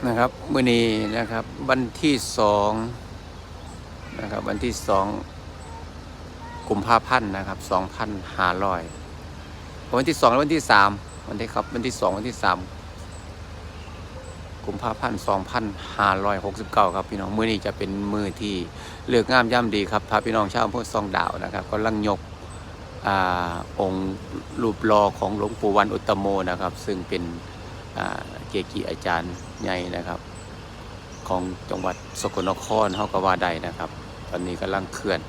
นะครับมื้อนี้นะครับวันที่สองนะครับวันที่2 กุมภาพันธ์นะครับ2500วันที่2และวันที่3วันที่ครับวันที่2วันที่3 กุมภาพันธ์2569ครับพี่น้องมื้อนี้จะเป็นมื้อที่เลิกงามย่ำดีครับพาพี่น้องชาวอำเภอซองดาวนะครับกำลังยกองค์รูปหล่อของหลวงปู่วันอุตตโมนะครับซึ่งเป็นเกจิอาจารย์ใหญ่นะครับของจังหวัดสกลนครเฮาก็ว่าได้นะครับตอนนี้กำลังเคลื่อน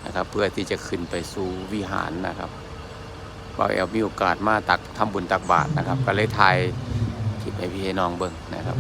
นะครับเพื่อที่จะขึ้นไปสู่วิหารนะครับบ่าวแอลมีโอกาสมาทำบุญตักบาตรนะครับก็เลยถ่ายคลิปให้พี่น้องเบิ่งนะครับ